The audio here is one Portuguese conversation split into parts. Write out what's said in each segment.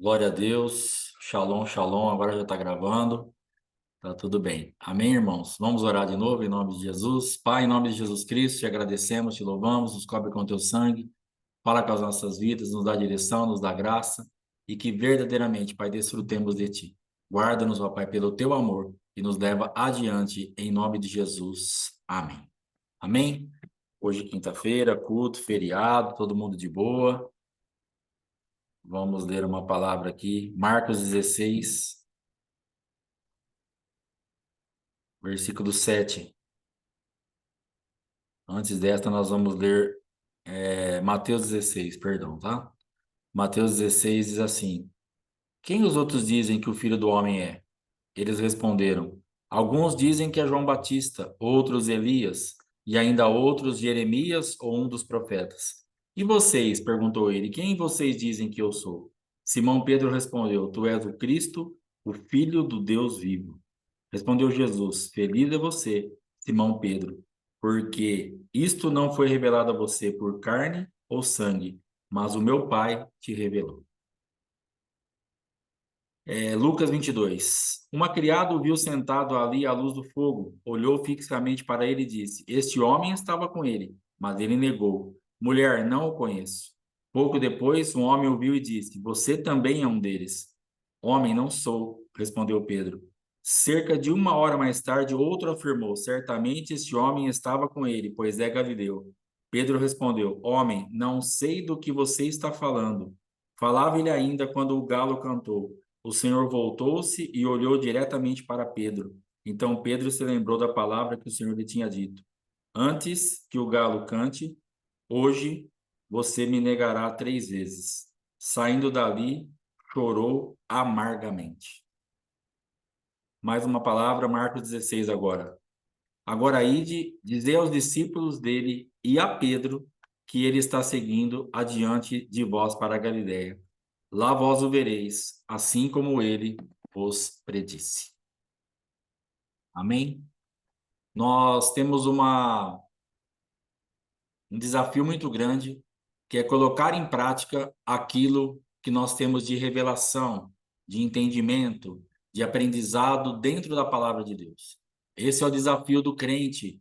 Glória a Deus. Shalom, shalom. Agora já está gravando. Tá tudo bem. Amém, irmãos? Vamos orar de novo em nome de Jesus. Pai, em nome de Jesus Cristo, te agradecemos, te louvamos, nos cobre com teu sangue. Fala com as nossas vidas, nos dá direção, nos dá graça e que verdadeiramente, Pai, desfrutemos de ti. Guarda-nos, ó Pai, pelo teu amor e nos leva adiante em nome de Jesus. Amém. Amém? Hoje, quinta-feira, culto, feriado, todo mundo de boa. Vamos ler uma palavra aqui, Marcos 16, versículo 7. Antes desta, nós vamos ler Mateus 16, perdão, tá? Mateus 16 diz assim: Quem os outros dizem que o Filho do Homem é? Eles responderam: Alguns dizem que é João Batista, outros Elias, e ainda outros Jeremias ou um dos profetas. E vocês? Perguntou ele: Quem vocês dizem que eu sou? Simão Pedro respondeu: Tu és o Cristo, o Filho do Deus vivo. Respondeu Jesus: Feliz é você, Simão Pedro, porque isto não foi revelado a você por carne ou sangue, mas o meu Pai te revelou. Lucas 22. Uma criada o viu sentado ali à luz do fogo, olhou fixamente para ele e disse: Este homem estava com ele. Mas ele negou: Mulher, não o conheço. Pouco depois, um homem o viu e disse: Você também é um deles. Homem, não sou, respondeu Pedro. Cerca de uma hora mais tarde, outro afirmou: Certamente este homem estava com ele, pois é galileu. Pedro respondeu: Homem, não sei do que você está falando. Falava ele ainda quando o galo cantou. O Senhor voltou-se e olhou diretamente para Pedro. Então Pedro se lembrou da palavra que o Senhor lhe tinha dito: Antes que o galo cante, hoje você me negará 3 vezes. Saindo dali, chorou amargamente. Mais uma palavra, Marcos 16 agora. Agora ide, dizei aos discípulos dele e a Pedro que ele está seguindo adiante de vós para a Galiléia. Lá vós o vereis, assim como ele vos predisse. Amém? Nós temos um desafio muito grande, que é colocar em prática aquilo que nós temos de revelação, de entendimento, de aprendizado dentro da palavra de Deus. Esse é o desafio do crente,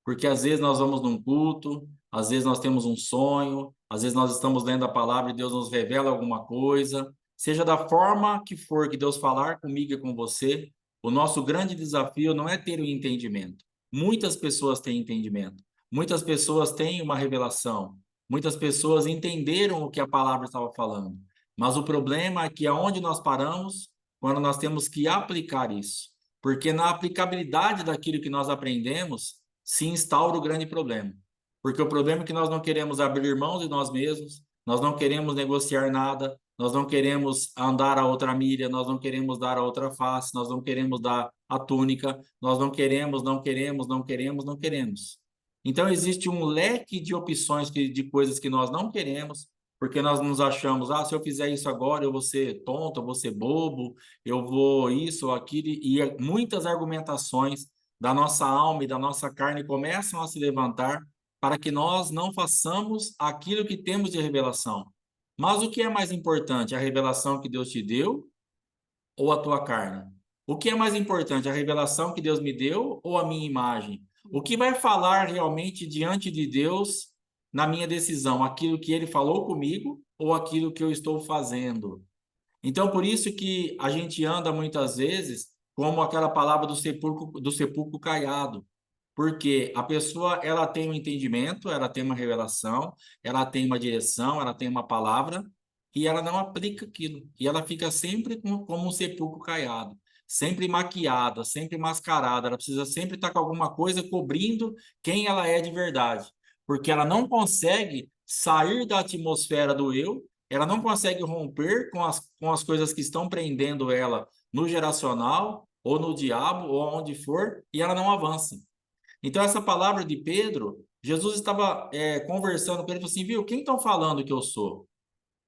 porque às vezes nós vamos num culto, às vezes nós temos um sonho, às vezes nós estamos lendo a palavra e Deus nos revela alguma coisa, seja da forma que for que Deus falar comigo e com você, o nosso grande desafio não é ter o entendimento. Muitas pessoas têm entendimento, muitas pessoas têm uma revelação, muitas pessoas entenderam o que a palavra estava falando, mas o problema é que aonde nós paramos quando nós temos que aplicar isso, porque na aplicabilidade daquilo que nós aprendemos se instaura o grande problema. Porque o problema é que nós não queremos abrir mão de nós mesmos, nós não queremos negociar nada, nós não queremos andar a outra milha, nós não queremos dar a outra face, nós não queremos dar a túnica, nós não queremos, não queremos, não queremos, não queremos. Então existe um leque de opções de coisas que nós não queremos, porque nós nos achamos, se eu fizer isso agora, eu vou ser tonto, eu vou ser bobo, eu vou isso ou aquilo, e muitas argumentações da nossa alma e da nossa carne começam a se levantar para que nós não façamos aquilo que temos de revelação. Mas o que é mais importante, a revelação que Deus te deu ou a tua carne? O que é mais importante, a revelação que Deus me deu ou a minha imagem? O que vai falar realmente diante de Deus na minha decisão? Aquilo que ele falou comigo ou aquilo que eu estou fazendo? Então, por isso que a gente anda muitas vezes como aquela palavra do sepulcro caiado, porque a pessoa ela tem um entendimento, ela tem uma revelação, ela tem uma direção, ela tem uma palavra e ela não aplica aquilo. E ela fica sempre como um sepulcro caiado, sempre maquiada, sempre mascarada. Ela precisa sempre estar com alguma coisa cobrindo quem ela é de verdade, porque ela não consegue sair da atmosfera do eu, ela não consegue romper com as coisas que estão prendendo ela no geracional ou no diabo ou onde for, e ela não avança. Então, essa palavra de Pedro, Jesus estava conversando com ele, falou assim, viu, quem estão falando que eu sou?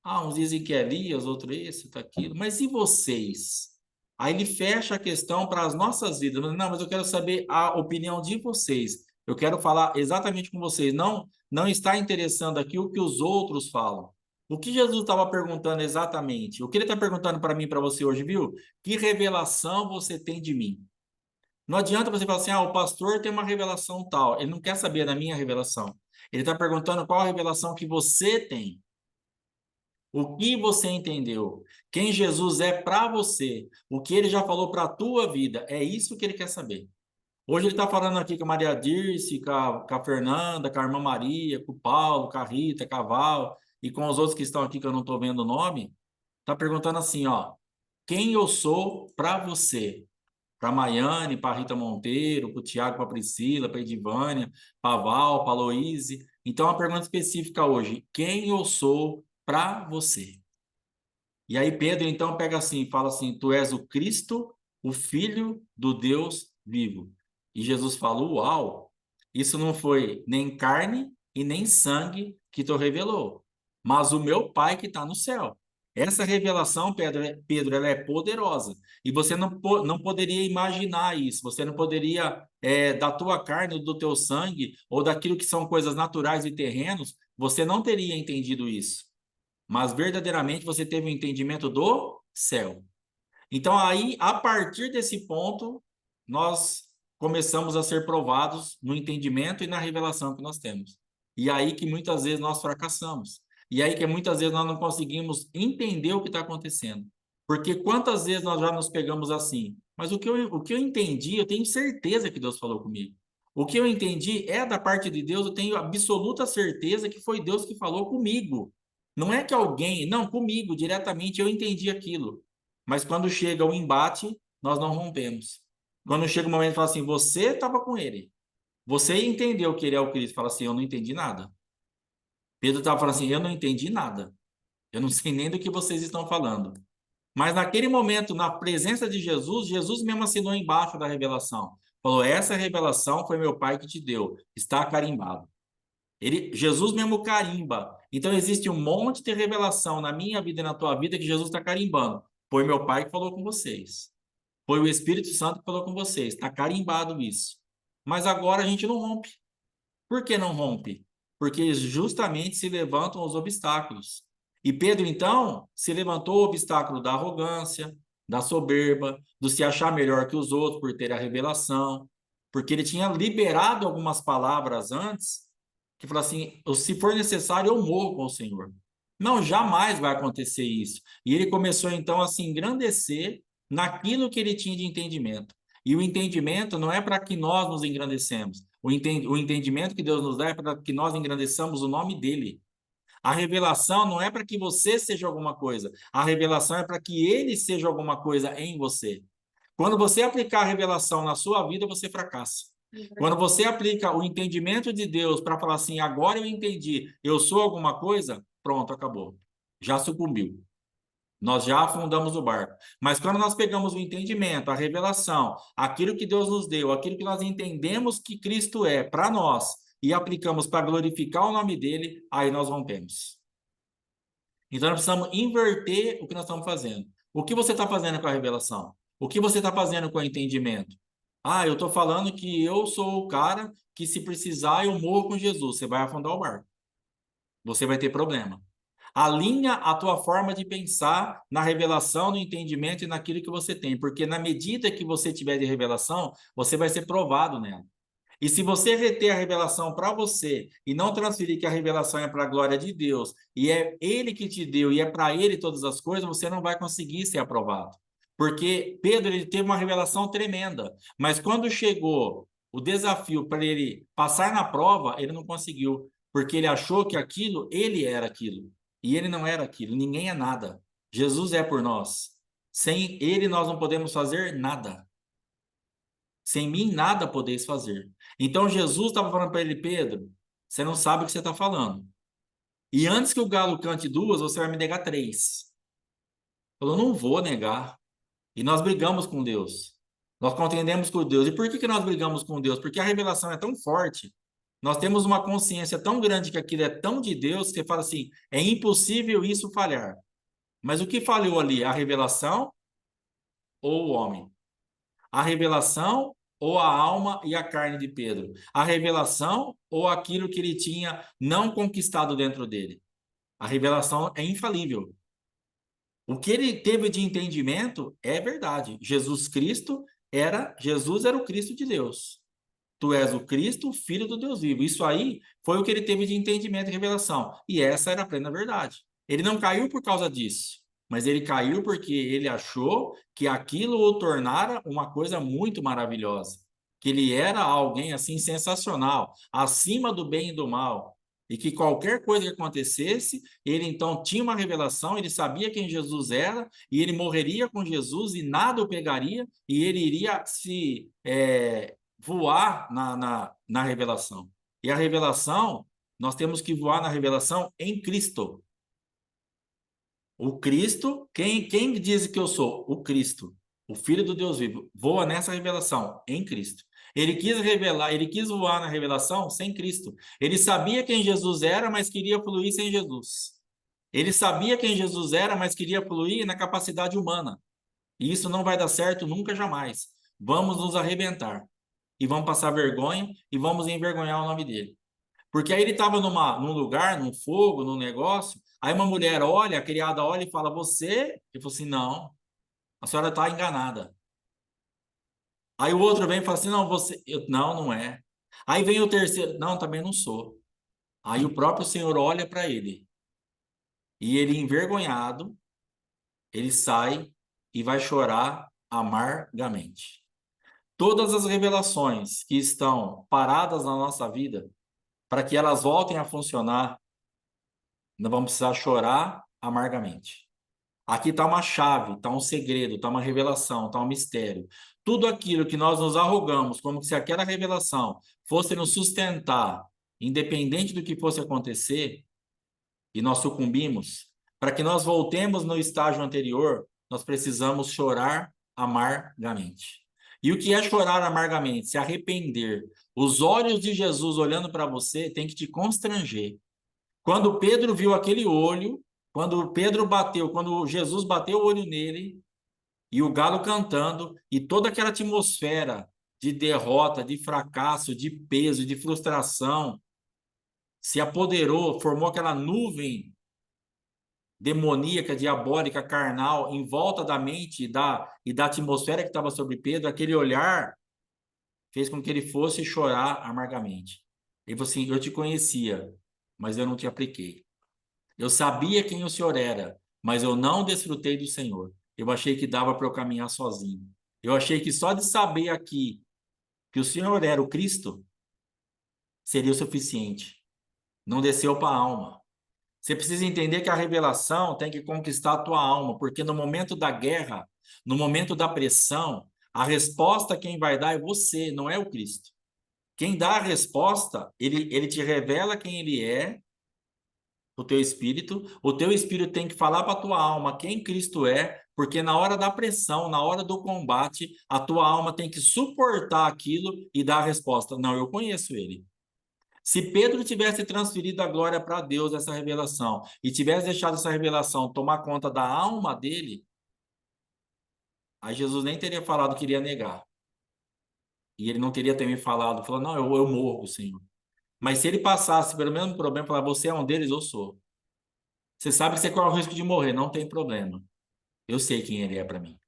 Uns dizem que é Elias, outro isso, tá aquilo. Mas e vocês? Aí ele fecha a questão para as nossas vidas. Não, mas eu quero saber a opinião de vocês. Eu quero falar exatamente com vocês. Não está interessando aqui o que os outros falam. O que Jesus estava perguntando exatamente? O que ele está perguntando para mim e para você hoje, viu? Que revelação você tem de mim? Não adianta você falar assim, o pastor tem uma revelação tal. Ele não quer saber da minha revelação. Ele está perguntando qual a revelação que você tem. O que você entendeu? Quem Jesus é para você? O que ele já falou para a tua vida? É isso que ele quer saber. Hoje ele está falando aqui com a Maria Dirce, com a Fernanda, com a irmã Maria, com o Paulo, com a Rita, com a Val e com os outros que estão aqui que eu não estou vendo o nome. Está perguntando assim, ó, quem eu sou para você? Para a Maiane, para a Rita Monteiro, para o Tiago, para a Priscila, para a Edivânia, para a Val, para a Loíse. Então, uma pergunta específica hoje, quem eu sou para você? E aí Pedro então pega assim, fala assim: Tu és o Cristo, o Filho do Deus vivo. E Jesus falou: Uau, isso não foi nem carne e nem sangue que tu revelou, mas o meu Pai que está no céu. Essa revelação, Pedro, ela é poderosa. E você não poderia imaginar isso. Você não poderia, da tua carne, do teu sangue, ou daquilo que são coisas naturais e terrenos, você não teria entendido isso, mas verdadeiramente você teve o entendimento do céu. Então, aí, a partir desse ponto, nós começamos a ser provados no entendimento e na revelação que nós temos. E aí que muitas vezes nós fracassamos. E aí que muitas vezes nós não conseguimos entender o que está acontecendo. Porque quantas vezes nós já nos pegamos assim? Mas o que eu entendi, eu tenho certeza que Deus falou comigo. O que eu entendi é da parte de Deus, eu tenho absoluta certeza que foi Deus que falou comigo. Não é que alguém, não, comigo, diretamente, eu entendi aquilo. Mas quando chega o embate, nós não rompemos. Quando chega o momento e fala assim, você estava com ele. Você entendeu que ele é o Cristo. Fala assim, eu não entendi nada. Pedro estava falando assim, eu não entendi nada. Eu não sei nem do que vocês estão falando. Mas naquele momento, na presença de Jesus, Jesus mesmo assinou embaixo da revelação. Falou, essa revelação foi meu pai que te deu. Está carimbado. Jesus mesmo carimba. Então existe um monte de revelação na minha vida e na tua vida que Jesus está carimbando. Foi meu pai que falou com vocês. Foi o Espírito Santo que falou com vocês. Está carimbado isso. Mas agora a gente não rompe. Por que não rompe? Porque justamente se levantam os obstáculos. E Pedro, então, se levantou o obstáculo da arrogância, da soberba, do se achar melhor que os outros por ter a revelação, porque ele tinha liberado algumas palavras antes, que falou assim: se for necessário, eu morro com o Senhor. Não, jamais vai acontecer isso. E ele começou então a se engrandecer naquilo que ele tinha de entendimento. E o entendimento não é para que nós nos engrandecemos. O entendimento que Deus nos dá é para que nós engrandeçamos o nome dele. A revelação não é para que você seja alguma coisa. A revelação é para que ele seja alguma coisa em você. Quando você aplicar a revelação na sua vida, você fracassa. Quando você aplica o entendimento de Deus para falar assim, agora eu entendi, eu sou alguma coisa, pronto, acabou. Já sucumbiu. Nós já afundamos o barco. Mas quando nós pegamos o entendimento, a revelação, aquilo que Deus nos deu, aquilo que nós entendemos que Cristo é para nós e aplicamos para glorificar o nome dele, aí nós rompemos. Então nós precisamos inverter o que nós estamos fazendo. O que você está fazendo com a revelação? O que você está fazendo com o entendimento? Eu estou falando que eu sou o cara que, se precisar, eu morro com Jesus. Você vai afundar o barco. Você vai ter problema. Alinha a tua forma de pensar na revelação, no entendimento e naquilo que você tem, porque na medida que você tiver de revelação, você vai ser provado nela. E se você reter a revelação para você e não transferir que a revelação é para a glória de Deus, e é Ele que te deu e é para Ele todas as coisas, você não vai conseguir ser aprovado. Porque Pedro, ele teve uma revelação tremenda, mas quando chegou o desafio para ele passar na prova, ele não conseguiu, porque ele achou que aquilo, ele era aquilo. E ele não era aquilo, ninguém é nada. Jesus é por nós. Sem ele nós não podemos fazer nada. Sem mim nada podeis fazer. Então Jesus estava falando para ele, Pedro, você não sabe o que você está falando. E antes que o galo cante duas, você vai me negar três. Falou, não vou negar. E nós brigamos com Deus. Nós contendemos com Deus. E por que nós brigamos com Deus? Porque a revelação é tão forte. Nós temos uma consciência tão grande que aquilo é tão de Deus que você fala assim, é impossível isso falhar. Mas o que falhou ali? A revelação ou o homem? A revelação ou a alma e a carne de Pedro? A revelação ou aquilo que ele tinha não conquistado dentro dele? A revelação é infalível. O que ele teve de entendimento é verdade. Jesus era o Cristo de Deus. Tu és o Cristo, o Filho do Deus vivo. Isso aí foi o que ele teve de entendimento e revelação. E essa era a plena verdade. Ele não caiu por causa disso, mas ele caiu porque ele achou que aquilo o tornara uma coisa muito maravilhosa. Que ele era alguém assim sensacional, acima do bem e do mal. E que qualquer coisa que acontecesse, ele então tinha uma revelação, ele sabia quem Jesus era, e ele morreria com Jesus e nada o pegaria, e ele iria voar na revelação. E a revelação, nós temos que voar na revelação em Cristo. O Cristo, quem diz que eu sou? O Cristo, o Filho do Deus vivo, voa nessa revelação em Cristo. Ele quis revelar, ele quis voar na revelação sem Cristo. Ele sabia quem Jesus era, mas queria fluir sem Jesus. Ele sabia quem Jesus era, mas queria fluir na capacidade humana. E isso não vai dar certo nunca, jamais. Vamos nos arrebentar. E vamos passar vergonha e vamos envergonhar o nome dele. Porque aí ele estava num lugar, num fogo, num negócio, aí uma mulher olha, a criada olha e fala, você? Ele falou assim, não, a senhora está enganada. Aí o outro vem e fala assim, não, você... não, não é. Aí vem o terceiro, não, também não sou. Aí o próprio Senhor olha para ele, e ele envergonhado, ele sai e vai chorar amargamente. Todas as revelações que estão paradas na nossa vida, para que elas voltem a funcionar, nós vamos precisar chorar amargamente. Aqui está uma chave, está um segredo, está uma revelação, está um mistério. Tudo aquilo que nós nos arrogamos, como se aquela revelação fosse nos sustentar, independente do que fosse acontecer, e nós sucumbimos, para que nós voltemos no estágio anterior, nós precisamos chorar amargamente. E o que é chorar amargamente? Se arrepender. Os olhos de Jesus olhando para você tem que te constranger. Quando Pedro viu aquele olho, quando Jesus bateu o olho nele, e o galo cantando, e toda aquela atmosfera de derrota, de fracasso, de peso, de frustração, se apoderou, formou aquela nuvem demoníaca, diabólica, carnal, em volta da mente e da atmosfera que estava sobre Pedro, aquele olhar fez com que ele fosse chorar amargamente. Ele falou assim, eu te conhecia, mas eu não te apliquei. Eu sabia quem o Senhor era, mas eu não desfrutei do Senhor. Eu achei que dava para eu caminhar sozinho. Eu achei que só de saber aqui que o Senhor era o Cristo seria o suficiente. Não desceu para a alma. Você precisa entender que a revelação tem que conquistar a tua alma, porque no momento da guerra, no momento da pressão, a resposta quem vai dar é você, não é o Cristo. Quem dá a resposta, ele te revela quem ele é, o teu espírito tem que falar para a tua alma quem Cristo é, porque na hora da pressão, na hora do combate, a tua alma tem que suportar aquilo e dar a resposta. Não, eu conheço ele. Se Pedro tivesse transferido a glória para Deus, essa revelação, e tivesse deixado essa revelação tomar conta da alma dele, aí Jesus nem teria falado que iria negar. E ele não teria também falado, não, eu morro, Senhor. Mas se ele passasse pelo mesmo problema, falar, você é um deles, eu sou. Você sabe que você corre o risco de morrer, não tem problema. Eu sei quem ele é para mim.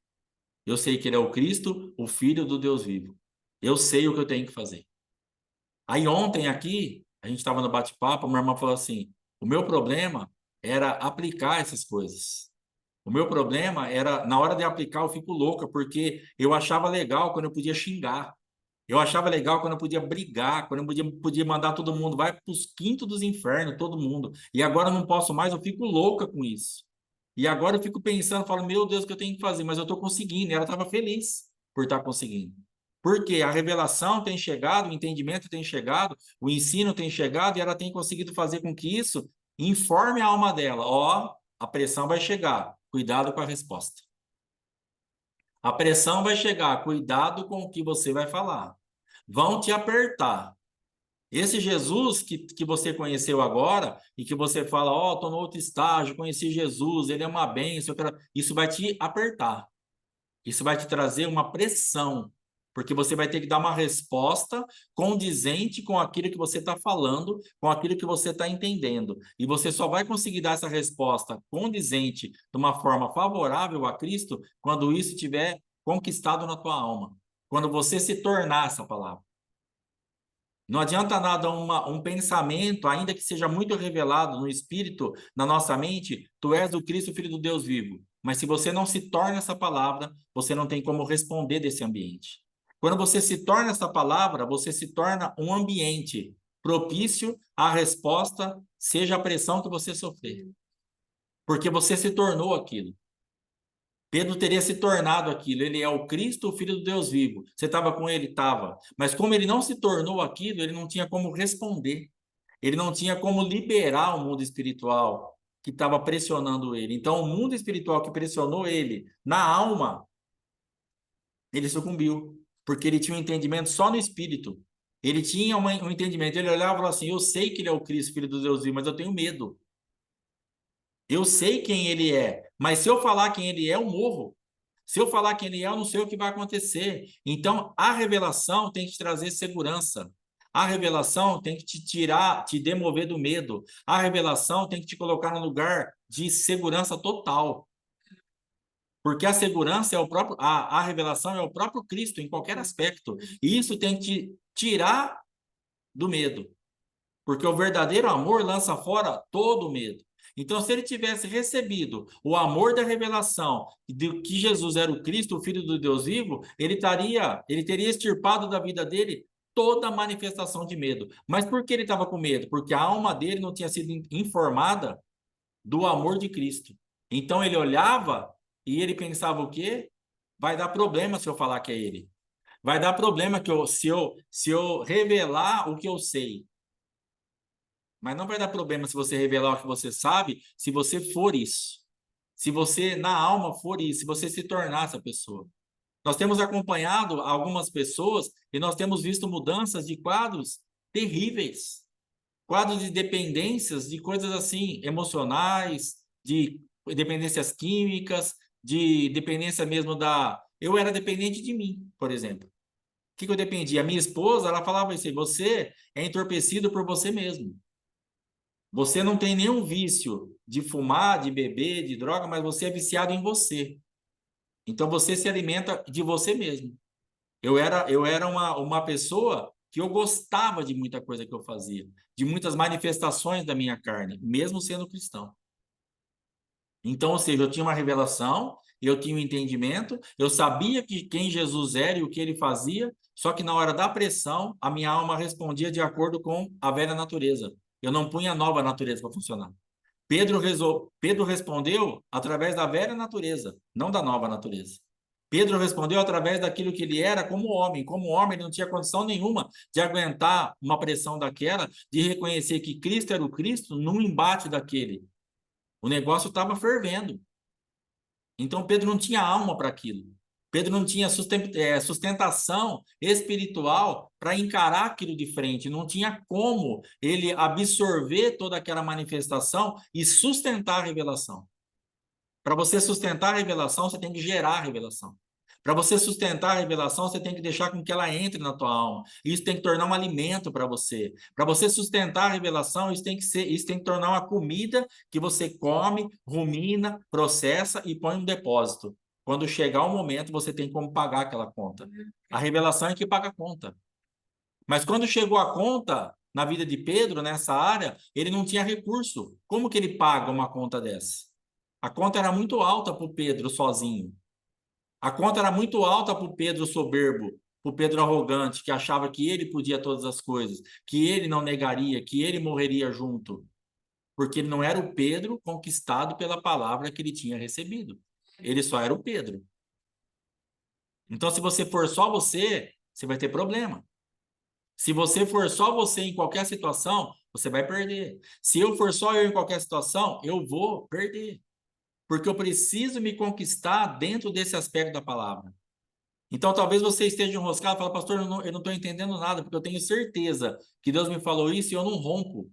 Eu sei que ele é o Cristo, o Filho do Deus vivo. Eu sei o que eu tenho que fazer. Aí ontem aqui, a gente estava no bate-papo, minha irmã falou assim: o meu problema era aplicar essas coisas. O meu problema era, na hora de aplicar, eu fico louca, porque eu achava legal quando eu podia xingar. Eu achava legal quando eu podia brigar, quando eu podia mandar todo mundo, vai para os quintos dos infernos, todo mundo. E agora eu não posso mais, eu fico louca com isso. E agora eu fico pensando, falo, meu Deus, o que eu tenho que fazer? Mas eu estou conseguindo. E ela estava feliz por estar conseguindo. Porque a revelação tem chegado, o entendimento tem chegado, o ensino tem chegado e ela tem conseguido fazer com que isso informe a alma dela. Ó, a pressão vai chegar, cuidado com a resposta. A pressão vai chegar, cuidado com o que você vai falar. Vão te apertar. Esse Jesus que você conheceu agora e que você fala, ó, estou no outro estágio, conheci Jesus, ele é uma bênção, isso vai te apertar. Isso vai te trazer uma pressão. Porque você vai ter que dar uma resposta condizente com aquilo que você está falando, com aquilo que você está entendendo. E você só vai conseguir dar essa resposta condizente de uma forma favorável a Cristo quando isso estiver conquistado na tua alma. Quando você se tornar essa palavra. Não adianta nada um pensamento, ainda que seja muito revelado no Espírito, na nossa mente, tu és o Cristo, Filho do Deus vivo. Mas se você não se torna essa palavra, você não tem como responder desse ambiente. Quando você se torna essa palavra, você se torna um ambiente propício à resposta, seja a pressão que você sofrer. Porque você se tornou aquilo. Pedro teria se tornado aquilo. Ele é o Cristo, o Filho do Deus vivo. Você estava com ele? Estava. Mas como ele não se tornou aquilo, ele não tinha como responder. Ele não tinha como liberar o mundo espiritual que estava pressionando ele. Então, o mundo espiritual que pressionou ele na alma, ele sucumbiu. Porque ele tinha um entendimento só no espírito. Ele tinha um entendimento. Ele olhava e falava assim: eu sei que ele é o Cristo, Filho do Deus vivo, mas eu tenho medo. Eu sei quem ele é, mas se eu falar quem ele é, eu morro. Se eu falar quem ele é, eu não sei o que vai acontecer. Então, a revelação tem que te trazer segurança. A revelação tem que te tirar, te demover do medo. A revelação tem que te colocar no lugar de segurança total. Porque a segurança é o próprio, a revelação é o próprio Cristo em qualquer aspecto. E isso tem que te tirar do medo. Porque o verdadeiro amor lança fora todo o medo. Então, se ele tivesse recebido o amor da revelação de que Jesus era o Cristo, o Filho do Deus vivo, ele teria extirpado da vida dele toda a manifestação de medo. Mas por que ele estava com medo? Porque a alma dele não tinha sido informada do amor de Cristo. Então ele olhava e ele pensava o quê? Vai dar problema se eu falar que é ele. Vai dar problema se eu revelar o que eu sei. Mas não vai dar problema se você revelar o que você sabe, se você for isso. Se você, na alma, for isso, se você se tornar essa pessoa. Nós temos acompanhado algumas pessoas e nós temos visto mudanças de quadros terríveis. Quadros de dependências, de coisas assim, emocionais, de dependências químicas, de dependência mesmo da... Eu era dependente de mim, por exemplo. O que eu dependia? A minha esposa, ela falava assim, você é entorpecido por você mesmo. Você não tem nenhum vício de fumar, de beber, de droga, mas você é viciado em você. Então você se alimenta de você mesmo. Eu era uma pessoa que eu gostava de muita coisa que eu fazia, de muitas manifestações da minha carne, mesmo sendo cristão. Então, ou seja, eu tinha uma revelação, eu tinha um entendimento, eu sabia que quem Jesus era e o que ele fazia, só que na hora da pressão, a minha alma respondia de acordo com a velha natureza. Eu não punha a nova natureza para funcionar. Pedro respondeu através da velha natureza, não da nova natureza. Pedro respondeu através daquilo que ele era como homem. Como homem, ele não tinha condição nenhuma de aguentar uma pressão daquela, de reconhecer que Cristo era o Cristo num embate daquele. O negócio estava fervendo. Então Pedro não tinha alma para aquilo. Pedro não tinha sustentação espiritual para encarar aquilo de frente. Não tinha como ele absorver toda aquela manifestação e sustentar a revelação. Para você sustentar a revelação, você tem que gerar a revelação. Para você sustentar a revelação, você tem que deixar com que ela entre na tua alma. Isso tem que tornar um alimento para você. Para você sustentar a revelação, isso tem que tornar uma comida que você come, rumina, processa e põe no depósito. Quando chegar o momento, você tem como pagar aquela conta. A revelação é que paga a conta. Mas quando chegou a conta na vida de Pedro, nessa área, ele não tinha recurso. Como que ele paga uma conta dessa? A conta era muito alta para o Pedro sozinho. A conta era muito alta para o Pedro soberbo, para o Pedro arrogante, que achava que ele podia todas as coisas, que ele não negaria, que ele morreria junto. Porque ele não era o Pedro conquistado pela palavra que ele tinha recebido. Ele só era o Pedro. Então, se você for só você, você vai ter problema. Se você for só você em qualquer situação, você vai perder. Se eu for só eu em qualquer situação, eu vou perder. Porque eu preciso me conquistar dentro desse aspecto da palavra. Então, talvez você esteja enroscado e fale, pastor, eu não estou entendendo nada, porque eu tenho certeza que Deus me falou isso e eu não rompo.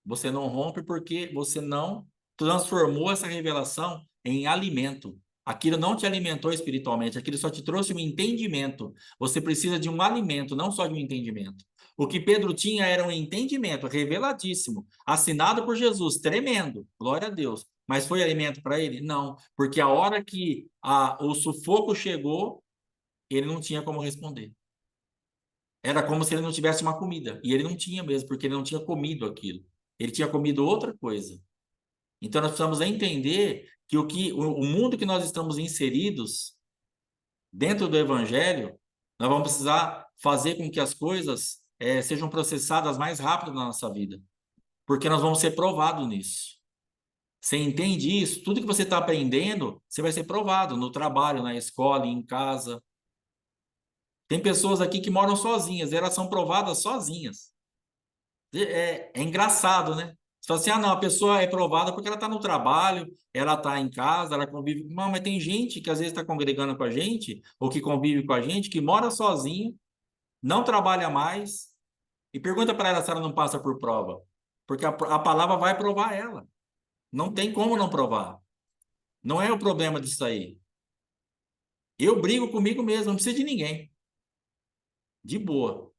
Você não rompe porque você não transformou essa revelação em alimento. Aquilo não te alimentou espiritualmente, aquilo só te trouxe um entendimento. Você precisa de um alimento, não só de um entendimento. O que Pedro tinha era um entendimento reveladíssimo, assinado por Jesus, tremendo, glória a Deus. Mas foi alimento para ele? Não, porque a hora que o sufoco chegou, ele não tinha como responder. Era como se ele não tivesse uma comida. E ele não tinha mesmo, porque ele não tinha comido aquilo. Ele tinha comido outra coisa. Então nós precisamos entender que o mundo que nós estamos inseridos dentro do evangelho, nós vamos precisar fazer com que as coisas sejam processadas mais rápido na nossa vida, porque nós vamos ser provados nisso. Você entende isso? Tudo que você está aprendendo, você vai ser provado no trabalho, na escola, em casa. Tem pessoas aqui que moram sozinhas, elas são provadas sozinhas. É engraçado, né? Você fala assim, não, a pessoa é provada porque ela está no trabalho, ela está em casa, ela convive. Não, mas tem gente que às vezes está congregando com a gente, ou que convive com a gente, que mora sozinho, não trabalha mais, e pergunta para ela se ela não passa por prova. Porque a palavra vai provar ela. Não tem como não provar. Não é o problema disso aí. Eu brigo comigo mesmo, não preciso de ninguém. De boa.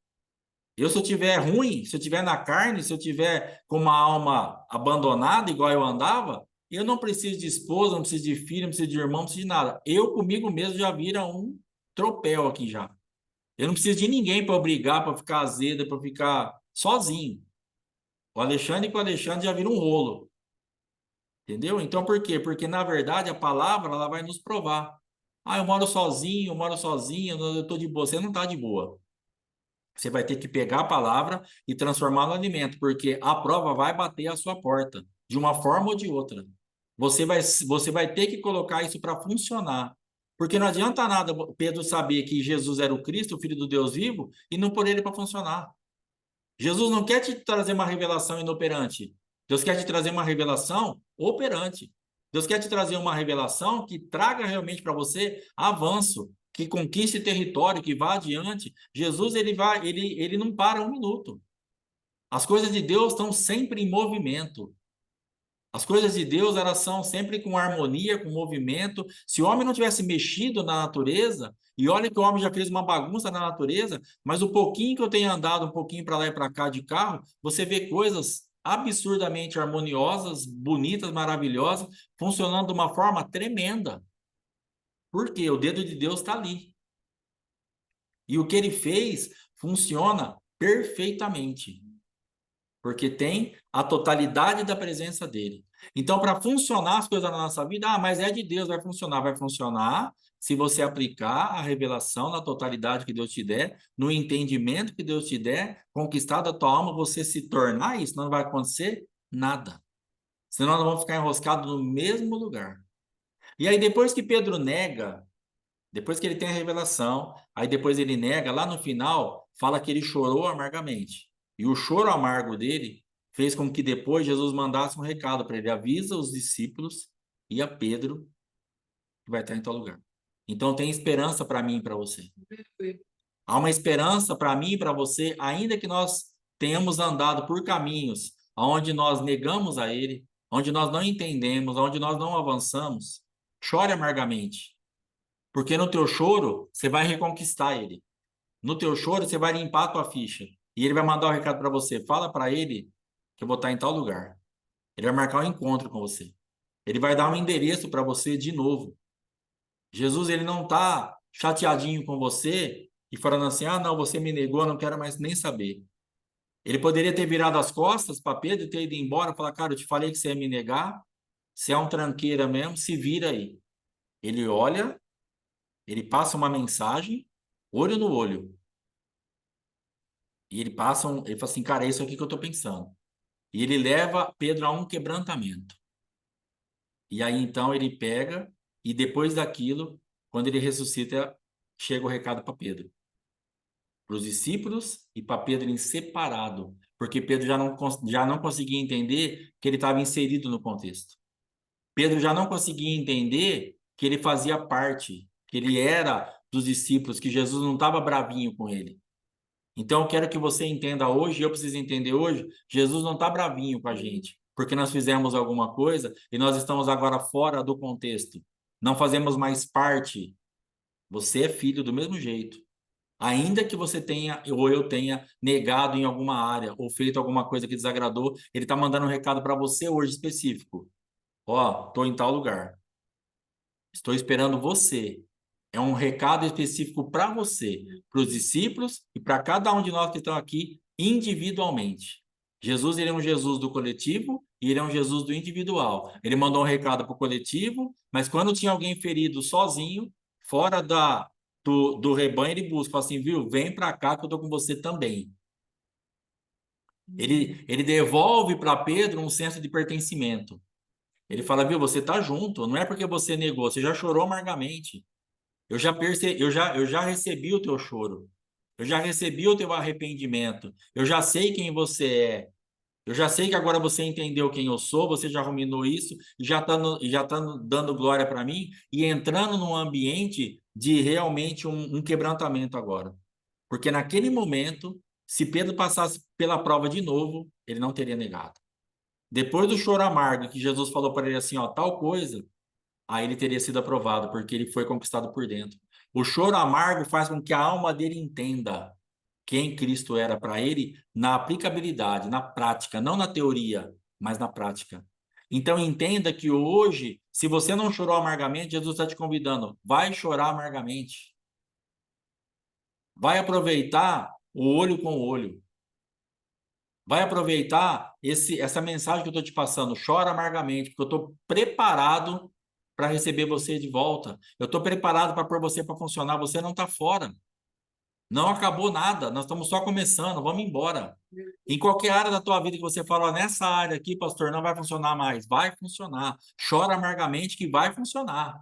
Se eu tiver ruim, se eu tiver na carne, se eu tiver com uma alma abandonada, igual eu andava, eu não preciso de esposa, não preciso de filho, não preciso de irmão, não preciso de nada. Eu comigo mesmo já vira um tropel aqui já. Eu não preciso de ninguém para brigar, para ficar azeda, para ficar sozinho. O Alexandre com o Alexandre já vira um rolo. Entendeu? Então por quê? Porque na verdade a palavra ela vai nos provar. Eu moro sozinho, eu moro sozinho, eu estou de boa. Você não está de boa. Você vai ter que pegar a palavra e transformar no alimento, porque a prova vai bater à sua porta, de uma forma ou de outra. Você vai ter que colocar isso para funcionar. Porque não adianta nada Pedro saber que Jesus era o Cristo, o Filho do Deus vivo, e não pôr ele para funcionar. Jesus não quer te trazer uma revelação inoperante. Deus quer te trazer uma revelação operante. Deus quer te trazer uma revelação que traga realmente para você avanço, que conquiste território, que vá adiante. Jesus, ele não para um minuto. As coisas de Deus estão sempre em movimento. As coisas de Deus, elas são sempre com harmonia, com movimento. Se o homem não tivesse mexido na natureza, e olha que o homem já fez uma bagunça na natureza, mas o pouquinho que eu tenho andado, um pouquinho para lá e para cá de carro, você vê coisas absurdamente harmoniosas, bonitas, maravilhosas, funcionando de uma forma tremenda. Por quê? O dedo de Deus está ali. E o que ele fez funciona perfeitamente, porque tem a totalidade da presença dele. Então, para funcionar as coisas na nossa vida, mas é de Deus, vai funcionar. Vai funcionar se você aplicar a revelação na totalidade que Deus te der, no entendimento que Deus te der, conquistar da tua alma, você se tornar isso, não vai acontecer nada. Senão nós vamos ficar enroscados no mesmo lugar. E aí, depois que Pedro nega, depois que ele tem a revelação, aí depois ele nega, lá no final, fala que ele chorou amargamente. E o choro amargo dele fez com que depois Jesus mandasse um recado para ele: avisa os discípulos e a Pedro que vai estar em tal lugar. Então tem esperança para mim e para você. Há uma esperança para mim e para você, ainda que nós tenhamos andado por caminhos onde nós negamos a Ele, onde nós não entendemos, onde nós não avançamos. Chore amargamente, porque no teu choro você vai reconquistar Ele. No teu choro você vai limpar a tua ficha e Ele vai mandar um recado para você. Fala para Ele que eu vou estar em tal lugar. Ele vai marcar um encontro com você. Ele vai dar um endereço para você de novo. Jesus, ele não está chateadinho com você e falando assim: não, você me negou, não quero mais nem saber. Ele poderia ter virado as costas para Pedro e ter ido embora e falar: cara, eu te falei que você ia me negar, você é um tranqueira mesmo, se vira aí. Ele olha, ele passa uma mensagem, olho no olho. E ele fala assim: cara, é isso aqui que eu estou pensando. E ele leva Pedro a um quebrantamento. E aí então ele pega, e depois daquilo, quando ele ressuscita, chega o recado para Pedro. Para os discípulos e para Pedro em separado, porque Pedro já não conseguia entender que ele estava inserido no contexto. Pedro já não conseguia entender que ele fazia parte, que ele era dos discípulos, que Jesus não estava bravinho com ele. Então eu quero que você entenda hoje, eu preciso entender hoje, Jesus não está bravinho com a gente, porque nós fizemos alguma coisa e nós estamos agora fora do contexto. Não fazemos mais parte. Você é filho do mesmo jeito. Ainda que você tenha, ou eu tenha negado em alguma área, ou feito alguma coisa que desagradou, ele está mandando um recado para você hoje específico. Ó, estou em tal lugar. Estou esperando você. É um recado específico para você, para os discípulos e para cada um de nós que estão aqui individualmente. Jesus, ele é um Jesus do coletivo e ele é um Jesus do individual. Ele mandou um recado para o coletivo, mas quando tinha alguém ferido sozinho, fora do rebanho, ele busca, fala assim, viu? Vem para cá que eu estou com você também. Ele devolve para Pedro um senso de pertencimento. Ele fala, viu, você está junto, não é porque você negou, você já chorou amargamente. Eu já recebi o teu choro. Eu já recebi o teu arrependimento. Eu já sei quem você é. Eu já sei que agora você entendeu quem eu sou, você já ruminou isso, e já tá dando glória para mim e entrando num ambiente de realmente um quebrantamento agora. Porque naquele momento, se Pedro passasse pela prova de novo, ele não teria negado. Depois do choro amargo, que Jesus falou para ele assim, ó, tal coisa, aí ele teria sido aprovado, porque ele foi conquistado por dentro. O choro amargo faz com que a alma dele entenda quem Cristo era para ele na aplicabilidade, na prática, não na teoria, mas na prática. Então entenda que hoje, se você não chorou amargamente, Jesus está te convidando, vai chorar amargamente. Vai aproveitar o olho com o olho. Vai aproveitar essa mensagem que eu estou te passando. Chora amargamente, porque eu estou preparado para receber você de volta. Eu estou preparado para pôr você para funcionar. Você não está fora. Não acabou nada. Nós estamos só começando. Vamos embora. Em qualquer área da tua vida que você fala, nessa área aqui, pastor, não vai funcionar mais. Vai funcionar. Chora amargamente que vai funcionar.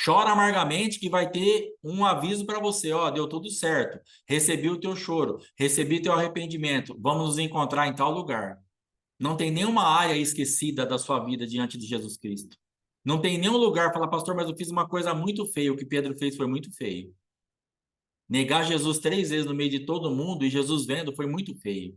Chora amargamente que vai ter um aviso para você, ó, deu tudo certo. Recebi o teu choro, recebi teu arrependimento. Vamos nos encontrar em tal lugar. Não tem nenhuma área esquecida da sua vida diante de Jesus Cristo. Não tem nenhum lugar, fala, pastor, mas eu fiz uma coisa muito feia. O que Pedro fez foi muito feio. Negar Jesus 3 vezes no meio de todo mundo e Jesus vendo foi muito feio.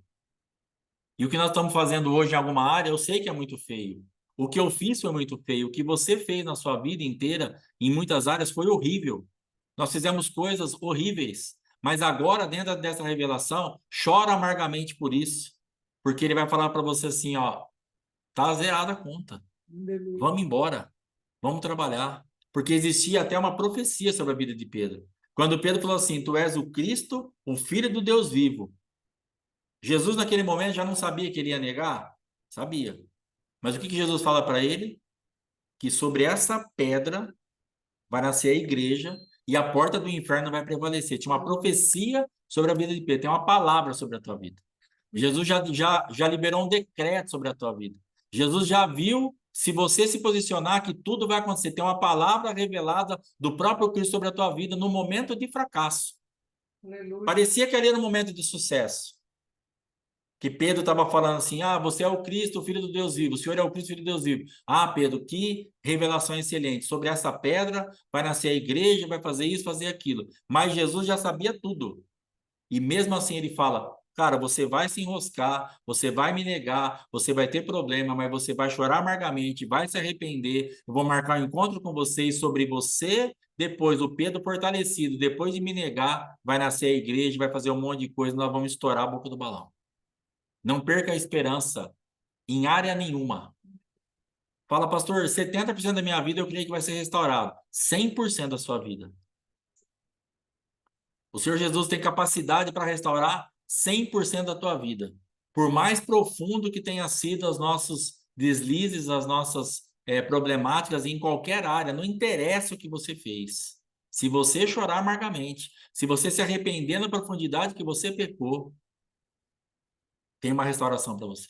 E o que nós estamos fazendo hoje em alguma área, eu sei que é muito feio. O que eu fiz foi muito feio. O que você fez na sua vida inteira, em muitas áreas, foi horrível. Nós fizemos coisas horríveis. Mas agora, dentro dessa revelação, chora amargamente por isso. Porque ele vai falar para você assim, ó, tá zerada a conta. Vamos embora. Vamos trabalhar. Porque existia até uma profecia sobre a vida de Pedro. Quando Pedro falou assim, tu és o Cristo, o Filho do Deus vivo. Jesus, naquele momento, já não sabia que ele ia negar? Sabia. Mas o que Jesus fala para ele? Que sobre essa pedra vai nascer a igreja e a porta do inferno vai prevalecer. Tinha uma profecia sobre a vida de Pedro, tem uma palavra sobre a tua vida. Jesus já liberou um decreto sobre a tua vida. Jesus já viu, se você se posicionar, que tudo vai acontecer. Tem uma palavra revelada do próprio Cristo sobre a tua vida no momento de fracasso. Aleluia. Parecia que ali era um momento de sucesso. Que Pedro estava falando assim, ah, você é o Cristo, o Filho do Deus vivo, o Senhor é o Cristo, o Filho do Deus vivo. Ah, Pedro, que revelação excelente. Sobre essa pedra vai nascer a igreja, vai fazer isso, fazer aquilo. Mas Jesus já sabia tudo. E mesmo assim ele fala, cara, você vai se enroscar, você vai me negar, você vai ter problema, mas você vai chorar amargamente, vai se arrepender, eu vou marcar um encontro com vocês sobre você, depois o Pedro fortalecido, depois de me negar, vai nascer a igreja, vai fazer um monte de coisa, nós vamos estourar a boca do balão. Não perca a esperança em área nenhuma. Fala, pastor, 70% da minha vida eu creio que vai ser restaurado. 100% da sua vida. O Senhor Jesus tem capacidade para restaurar 100% da tua vida. Por mais profundo que tenha sido os nossos deslizes, as nossas problemáticas em qualquer área, não interessa o que você fez. Se você chorar amargamente, se você se arrepender na profundidade que você pecou, tem uma restauração para você.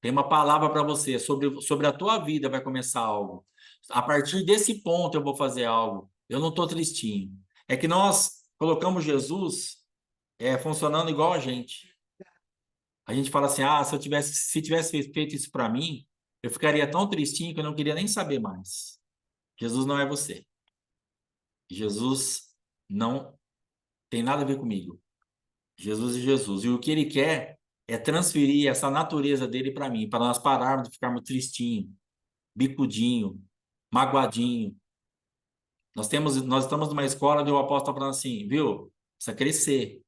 Tem uma palavra para você, sobre a tua vida vai começar algo. A partir desse ponto eu vou fazer algo. Eu não estou tristinho. É que nós colocamos Jesus funcionando igual a gente. A gente fala assim, ah, se tivesse feito isso para mim, eu ficaria tão tristinho que eu não queria nem saber mais. Jesus não é você. Jesus não tem nada a ver comigo. Jesus é Jesus. E o que ele quer é transferir essa natureza dele para mim, para nós pararmos de ficarmos tristinho, bicudinho, magoadinho. Nós estamos numa escola onde o apóstolo está falando assim, viu? Precisa crescer.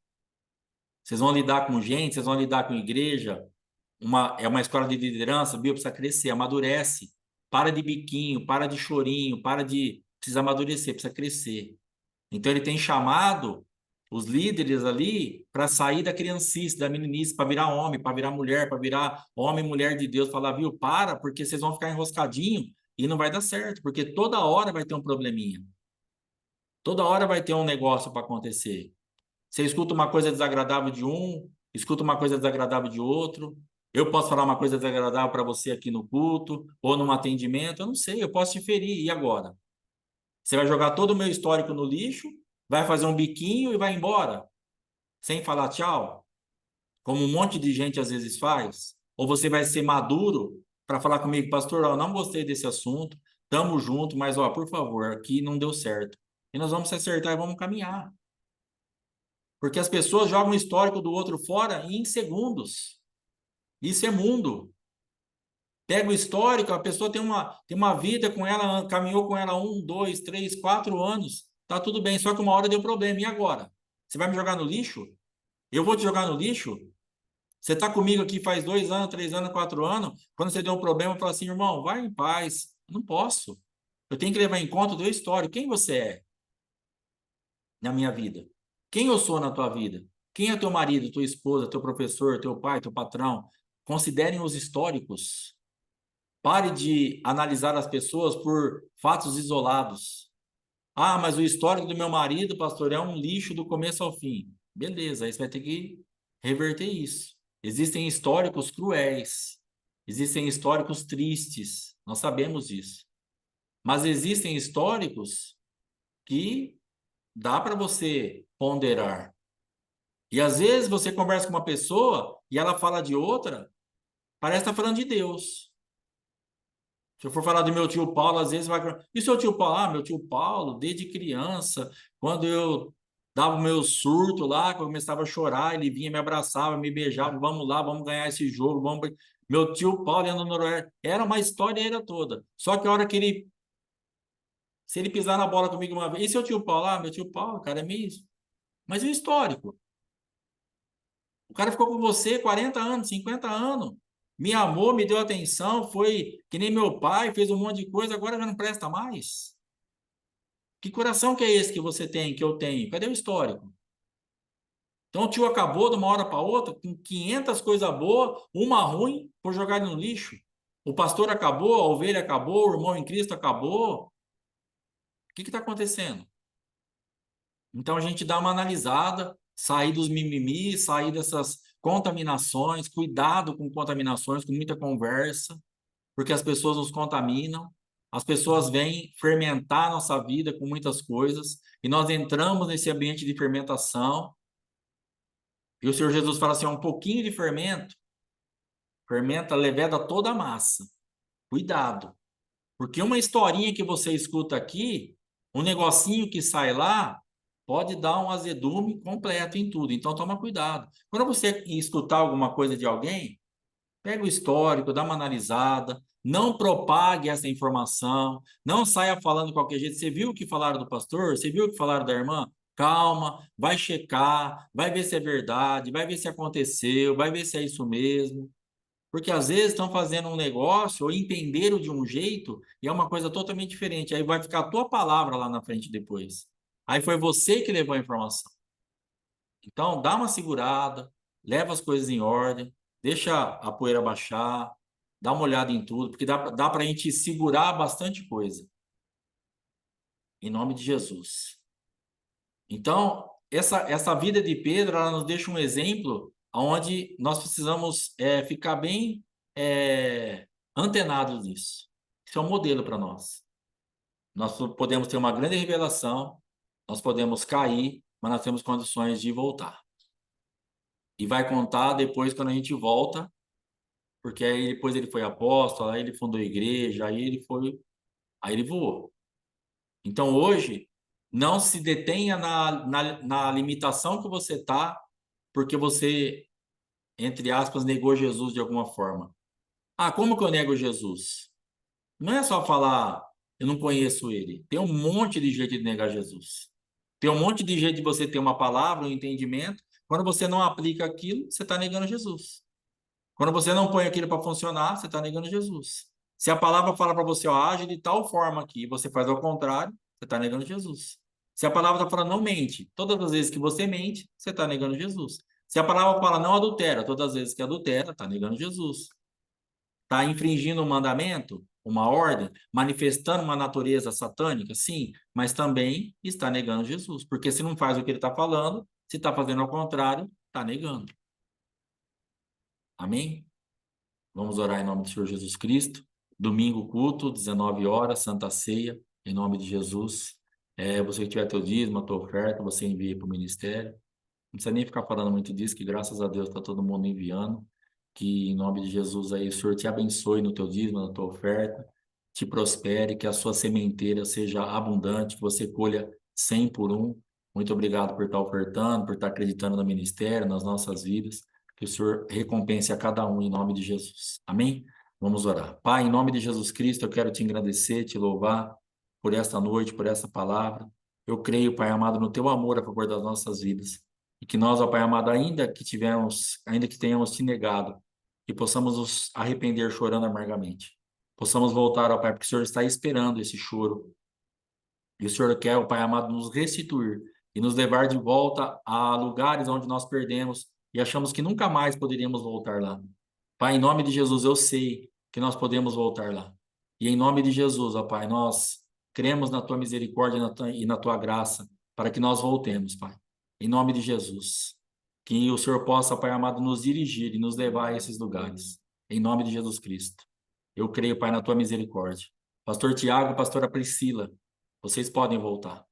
Vocês vão lidar com gente, vocês vão lidar com igreja, é uma escola de liderança, viu? Precisa crescer, amadurece. Para de biquinho, para de chorinho, para de... Precisa amadurecer, precisa crescer. Então ele tem chamado os líderes ali para sair da criancice, da meninice, para virar homem, para virar mulher, para virar homem e mulher de Deus. Falar, viu? Para, porque vocês vão ficar enroscadinho e não vai dar certo, porque toda hora vai ter um probleminha. Toda hora vai ter um negócio para acontecer. Você escuta uma coisa desagradável de um, escuta uma coisa desagradável de outro. Eu posso falar uma coisa desagradável para você aqui no culto ou num atendimento, eu não sei, eu posso te ferir. E agora? Você vai jogar todo o meu histórico no lixo, vai fazer um biquinho e vai embora, sem falar tchau, como um monte de gente às vezes faz? Ou você vai ser maduro para falar comigo, pastor, ó, eu não gostei desse assunto, tamo junto, mas ó, por favor, aqui não deu certo. E nós vamos se acertar e vamos caminhar. Porque as pessoas jogam o histórico do outro fora em segundos. Isso é mundo. Pega o histórico, a pessoa tem uma vida com ela, caminhou com ela 1, 2, 3, 4 anos. Tá tudo bem, só que uma hora deu problema. E agora? Você vai me jogar no lixo? Eu vou te jogar no lixo? Você tá comigo aqui faz 2 anos, 3 anos, 4 anos. Quando você deu um problema, eu falo assim, irmão, vai em paz. Eu não posso. Eu tenho que levar em conta o teu histórico. Quem você é na minha vida? Quem eu sou na tua vida? Quem é teu marido, tua esposa, teu professor, teu pai, teu patrão? Considerem os históricos. Pare de analisar as pessoas por fatos isolados. Ah, mas o histórico do meu marido, pastor, é um lixo do começo ao fim. Beleza, aí você vai ter que reverter isso. Existem históricos cruéis, existem históricos tristes, nós sabemos disso. Mas existem históricos que dá para você ponderar. E às vezes você conversa com uma pessoa e ela fala de outra, parece estar falando de Deus. Se eu for falar do meu tio Paulo, às vezes vai. E seu tio Paulo? Ah, meu tio Paulo, desde criança, quando eu dava o meu surto lá, quando eu começava a chorar, ele vinha, me abraçava, me beijava, vamos lá, vamos ganhar esse jogo, vamos. Meu tio Paulo ia no Noroeste. Era uma história era toda. Só que a hora que ele. Se ele pisar na bola comigo uma vez. E seu tio Paulo? Ah, meu tio Paulo, cara, é mesmo. Mas e o histórico? O cara ficou com você 40 anos, 50 anos. Me amou, me deu atenção, foi que nem meu pai, fez um monte de coisa, agora já não presta mais. Que coração que é esse que você tem, que eu tenho? Cadê o histórico? Então o tio acabou de uma hora para outra com 500 coisas boas, uma ruim, por jogar no lixo. O pastor acabou, a ovelha acabou, o irmão em Cristo acabou. O que está acontecendo? Então a gente dá uma analisada, sair dos mimimi, sair dessas contaminações, cuidado com contaminações, com muita conversa, porque as pessoas nos contaminam, as pessoas vêm fermentar a nossa vida com muitas coisas, e nós entramos nesse ambiente de fermentação, e o Senhor Jesus fala assim, um pouquinho de fermento, fermenta, leveda toda a massa. Cuidado, porque uma historinha que você escuta aqui, um negocinho que sai lá, pode dar um azedume completo em tudo. Então, toma cuidado. Quando você escutar alguma coisa de alguém, pega o histórico, dá uma analisada, não propague essa informação, não saia falando de qualquer jeito. Você viu o que falaram do pastor? Você viu o que falaram da irmã? Calma, vai checar, vai ver se é verdade, vai ver se aconteceu, vai ver se é isso mesmo. Porque às vezes estão fazendo um negócio ou entenderam de um jeito e é uma coisa totalmente diferente. Aí vai ficar a tua palavra lá na frente depois. Aí foi você que levou a informação. Então, dá uma segurada, leva as coisas em ordem, deixa a poeira baixar, dá uma olhada em tudo, porque dá para a gente segurar bastante coisa. Em nome de Jesus. Então, essa vida de Pedro, ela nos deixa um exemplo onde nós precisamos ficar bem antenados nisso. Isso é um modelo para nós. Nós podemos ter uma grande revelação, nós podemos cair, mas nós temos condições de voltar. E vai contar depois quando a gente volta, porque aí depois ele foi apóstolo, aí ele fundou a igreja, aí ele voou. Então hoje, não se detenha na limitação que você está, porque você, entre aspas, negou Jesus de alguma forma. Ah, como que eu nego Jesus? Não é só falar, eu não conheço ele. Tem um monte de jeito de negar Jesus. Tem um monte de jeito de você ter uma palavra, um entendimento. Quando você não aplica aquilo, você está negando Jesus. Quando você não põe aquilo para funcionar, você está negando Jesus. Se a palavra fala para você, ó, age de tal forma aqui, e você faz ao contrário, você está negando Jesus. Se a palavra está falando não mente, todas as vezes que você mente, você está negando Jesus. Se a palavra fala não adultera, todas as vezes que adultera, está negando Jesus. Está infringindo um mandamento, uma ordem, manifestando uma natureza satânica, sim, mas também está negando Jesus. Porque se não faz o que ele está falando, se está fazendo ao contrário, está negando. Amém? Vamos orar em nome do Senhor Jesus Cristo. Domingo, culto, 19 horas, Santa Ceia, em nome de Jesus. Você que tiver teu dízimo, a tua oferta, você envia para o ministério. Não precisa nem ficar falando muito disso, que graças a Deus está todo mundo enviando. Que em nome de Jesus aí o Senhor te abençoe no teu dízimo, na tua oferta, te prospere, que a sua sementeira seja abundante, que você colha 100 por um. Muito obrigado por estar ofertando, por estar acreditando no ministério, nas nossas vidas. Que o Senhor recompense a cada um em nome de Jesus. Amém? Vamos orar. Pai, em nome de Jesus Cristo, eu quero te agradecer, te louvar por esta noite, por essa palavra. Eu creio, Pai amado, no teu amor a favor das nossas vidas. E que nós, ó Pai amado, ainda que tenhamos te negado, que possamos nos arrepender chorando amargamente. Possamos voltar, ó Pai, porque o Senhor está esperando esse choro. E o Senhor quer, ó Pai amado, nos restituir e nos levar de volta a lugares onde nós perdemos e achamos que nunca mais poderíamos voltar lá. Pai, em nome de Jesus, eu sei que nós podemos voltar lá. E em nome de Jesus, ó Pai, nós cremos na tua misericórdia e na tua graça para que nós voltemos, Pai. Em nome de Jesus. Que o Senhor possa, Pai amado, nos dirigir e nos levar a esses lugares. Em nome de Jesus Cristo. Eu creio, Pai, na tua misericórdia. Pastor Tiago, pastora Priscila, vocês podem voltar.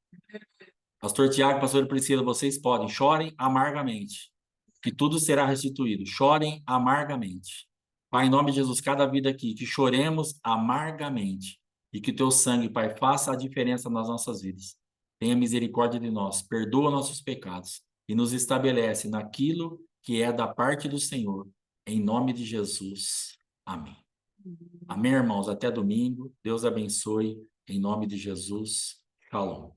Pastor Tiago, pastora Priscila, vocês podem. Chorem amargamente, que tudo será restituído. Chorem amargamente. Pai, em nome de Jesus, cada vida aqui, que choremos amargamente e que o teu sangue, Pai, faça a diferença nas nossas vidas. Tenha misericórdia de nós, perdoa nossos pecados e nos estabelece naquilo que é da parte do Senhor. Em nome de Jesus. Amém. Amém, irmãos. Até domingo. Deus abençoe. Em nome de Jesus. Shalom.